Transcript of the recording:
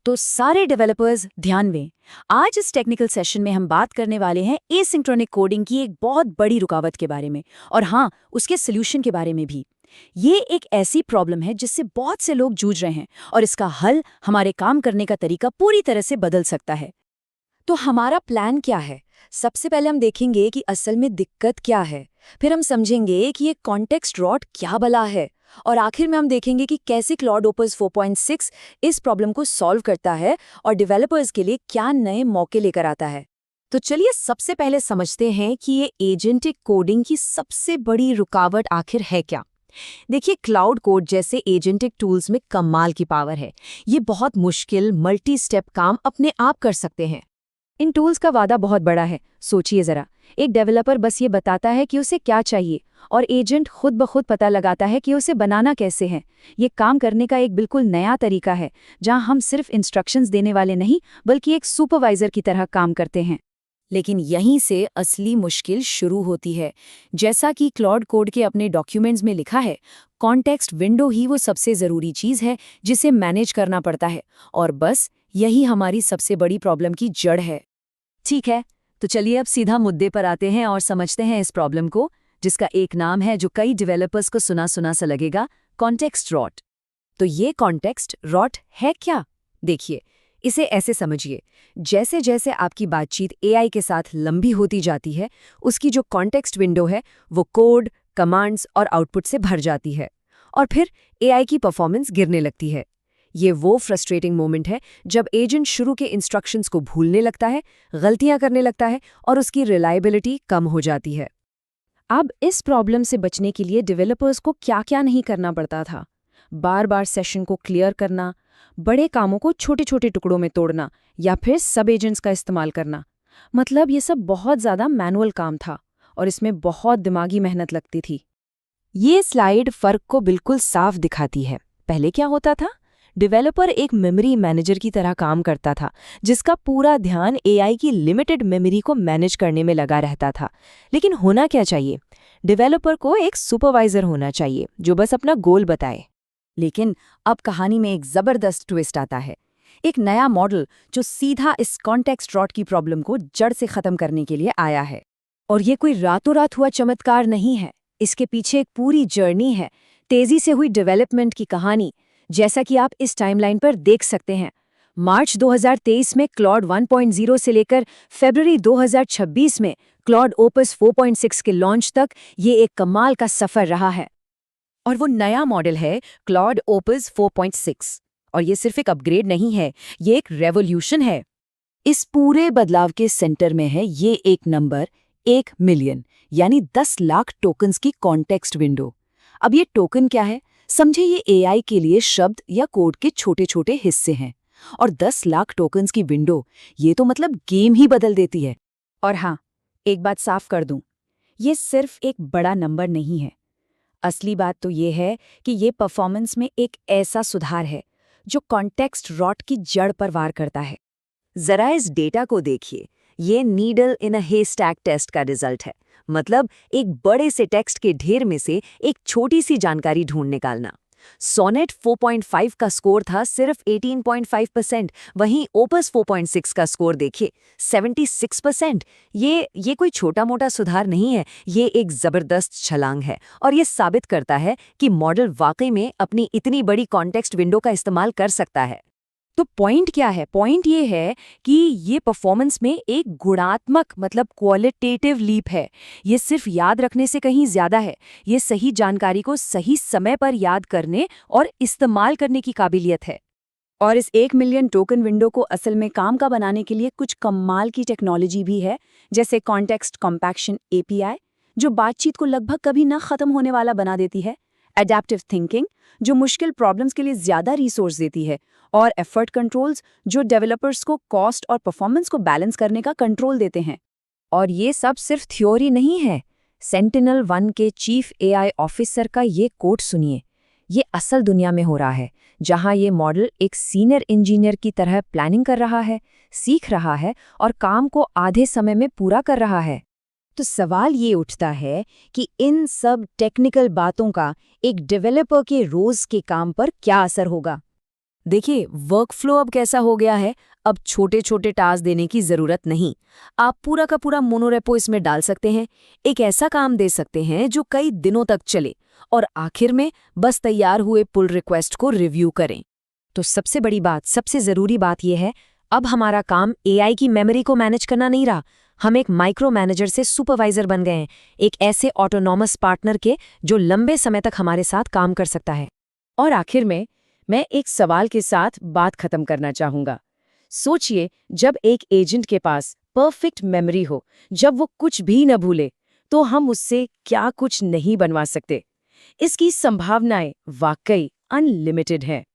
तो सारे डेवलपर्स ध्यान दें। आज इस टेक्निकल सेशन में हम बात करने वाले हैं एसिंक्रोनिक कोडिंग की एक बहुत बड़ी रुकावट के बारे में, और हाँ, उसके सोल्यूशन के बारे में भी। ये एक ऐसी प्रॉब्लम है जिससे बहुत से लोग जूझ रहे हैं, और इसका हल हमारे काम करने का तरीका पूरी तरह से बदल सकता है। तो हमारा प्लान क्या है? सबसे पहले हम देखेंगे कि असल में दिक्कत क्या है, फिर हम समझेंगे कि ये कॉन्टेक्स्ट रॉट क्या भला है, और आखिर में हम देखेंगे कि कैसे क्लॉड ओपस 4.6 इस प्रॉब्लम को सॉल्व करता है और डेवलपर्स के लिए क्या नए मौके लेकर आता है। तो चलिए सबसे पहले समझते हैं कि ये एजेंटिक कोडिंग की सबसे बड़ी रुकावट आखिर है क्या। देखिए, क्लाउड कोड जैसे एजेंटिक टूल्स में कमाल की पावर है। ये बहुत मुश्किल मल्टी स्टेप काम अपने आप कर सकते हैं। इन टूल्स का वादा बहुत बड़ा है। सोचिए जरा, एक डेवलपर बस ये बताता है कि उसे क्या चाहिए, और एजेंट खुद ब खुद पता लगाता है कि उसे बनाना कैसे है। ये काम करने का एक बिल्कुल नया तरीका है, जहां हम सिर्फ इंस्ट्रक्शंस देने वाले नहीं, बल्कि एक सुपरवाइजर की तरह काम करते हैं। लेकिन यहीं से असली मुश्किल शुरू होती है। जैसा कि क्लॉड कोड के अपने डॉक्यूमेंट्स में लिखा है, कॉन्टेक्स्ट विंडो ही वो सबसे ज़रूरी चीज़ है जिसे मैनेज करना पड़ता है, और बस यही हमारी सबसे बड़ी प्रॉब्लम की जड़ है। ठीक है, तो चलिए अब सीधा मुद्दे पर आते हैं और समझते हैं इस प्रॉब्लम को, जिसका एक नाम है जो कई डेवलपर्स को सुना सुना सा लगेगा, कॉन्टेक्स्ट रॉट। तो ये कॉन्टेक्स्ट रॉट है क्या? देखिए, इसे ऐसे समझिए, जैसे जैसे आपकी बातचीत एआई के साथ लंबी होती जाती है, उसकी जो कॉन्टेक्स्ट विंडो है वो कोड, कमांड्स और आउटपुट से भर जाती है, और फिर एआई की परफॉर्मेंस गिरने लगती है। ये वो फ्रस्ट्रेटिंग मोमेंट है जब एजेंट शुरू के इंस्ट्रक्शंस को भूलने लगता है, गलतियां करने लगता है, और उसकी रिलायबिलिटी कम हो जाती है। अब इस प्रॉब्लम से बचने के लिए डेवलपर्स को क्या क्या नहीं करना पड़ता था। बार बार सेशन को क्लियर करना, बड़े कामों को छोटे छोटे टुकड़ों में तोड़ना, या फिर सब एजेंट्स का इस्तेमाल करना। मतलब ये सब बहुत ज़्यादा मैनुअल काम था, और इसमें बहुत दिमागी मेहनत लगती थी। ये स्लाइड फ़र्क को बिल्कुल साफ दिखाती है। पहले क्या होता था? डेवलपर एक मेमोरी मैनेजर की तरह काम करता था, जिसका पूरा ध्यान एआई की लिमिटेड मेमोरी को मैनेज करने में लगा रहता था। लेकिन होना क्या चाहिए? डेवलपर को एक सुपरवाइजर होना चाहिए जो बस अपना गोल बताए। लेकिन अब कहानी में एक जबरदस्त ट्विस्ट आता है। एक नया मॉडल जो सीधा इस कॉन्टेक्स्ट रॉट की प्रॉब्लम को जड़ से खत्म करने के लिए आया है। और ये कोई रातों रात हुआ चमत्कार नहीं है। इसके पीछे एक पूरी जर्नी है, तेजी से हुई डेवलपमेंट की कहानी, जैसा कि आप इस टाइमलाइन पर देख सकते हैं। मार्च 2023 में क्लॉड 1.0 से लेकर फरवरी 2026 में क्लॉड ओपस 4.6 के लॉन्च तक ये एक कमाल का सफर रहा है। और वो नया मॉडल है क्लॉड ओपस 4.6, और ये सिर्फ एक अपग्रेड नहीं है, ये एक रेवोल्यूशन है। इस पूरे बदलाव के सेंटर में है ये एक नंबर, 1 मिलियन, यानी 10 लाख टोकन्स की कॉन्टेक्स्ट विंडो। अब ये टोकन क्या है? समझे, ये एआई के लिए शब्द या कोड के छोटे छोटे हिस्से हैं, और 10 लाख टोकन्स की विंडो, ये तो मतलब गेम ही बदल देती है। और हाँ, एक बात साफ कर दूं, ये सिर्फ एक बड़ा नंबर नहीं है। असली बात तो ये है कि ये परफॉर्मेंस में एक ऐसा सुधार है जो कॉन्टेक्स्ट रॉट की जड़ पर वार करता है। जरा इस डेटा को देखिए, ये नीडल इन अ हेस्टैक टेस्ट का रिजल्ट है। मतलब एक बड़े से टेक्स्ट के ढेर में से एक छोटी सी जानकारी ढूंढ निकालना। सोनेट 4.5 का स्कोर था सिर्फ 18.5%, वहीं ओपस 4.6 का स्कोर देखिए 76%। ये कोई छोटा मोटा सुधार नहीं है, ये एक जबरदस्त छलांग है, और ये साबित करता है कि मॉडल वाकई में अपनी इतनी बड़ी कॉन्टेक्स्ट विंडो का इस्तेमाल कर सकता है। तो पॉइंट क्या है? पॉइंट ये है कि ये परफॉर्मेंस में एक गुणात्मक मतलब क्वालिटेटिव लीप है। ये सिर्फ याद रखने से कहीं ज्यादा है। ये सही जानकारी को सही समय पर याद करने और इस्तेमाल करने की काबिलियत है। और इस 1 मिलियन टोकन विंडो को असल में काम का बनाने के लिए कुछ कमाल की टेक्नोलॉजी भी है, जैसे कॉन्टेक्स्ट कॉम्पैक्शन एपीआई, जो बातचीत को लगभग कभी न खत्म होने वाला बना देती है, एडेप्टिव थिंकिंग, जो मुश्किल प्रॉब्लम्स के लिए ज्यादा रिसोर्स देती है, और एफर्ट कंट्रोल्स, जो डेवलपर्स को कॉस्ट और परफॉर्मेंस को बैलेंस करने का कंट्रोल देते हैं। और ये सब सिर्फ थ्योरी नहीं है। सेंटिनल-1 के चीफ एआई ऑफिसर का ये कोट सुनिए। ये असल दुनिया में हो रहा है, जहां ये मॉडल एक सीनियर इंजीनियर की तरह प्लानिंग कर रहा है, सीख रहा है, और काम को आधे समय में पूरा कर रहा है। तो सवाल ये उठता है कि इन सब टेक्निकल बातों का एक डेवलपर के रोज के काम पर क्या असर होगा। देखिए, वर्कफ्लो अब कैसा हो गया है, अब छोटे छोटे टास्क देने की जरूरत नहीं। आप पूरा का पूरा मोनोरेपो इसमें डाल सकते हैं। एक ऐसा काम दे सकते हैं जो कई दिनों तक चले और आखिर में बस तैयार हुए पुल रिक्वेस्ट को रिव्यू करें। तो सबसे बड़ी बात, सबसे ज़रूरी बात यह है, अब हमारा काम एआई की मेमोरी को मैनेज करना नहीं रहा। हम एक माइक्रो मैनेजर से सुपरवाइजर बन गए हैं, एक ऐसे ऑटोनॉमस पार्टनर के जो लंबे समय तक हमारे साथ काम कर सकता है। और आखिर में मैं एक सवाल के साथ बात खत्म करना चाहूंगा। सोचिए, जब एक एजेंट के पास परफेक्ट मेमोरी हो, जब वो कुछ भी न भूले, तो हम उससे क्या कुछ नहीं बनवा सकते। इसकी संभावनाएं वाकई अनलिमिटेड हैं।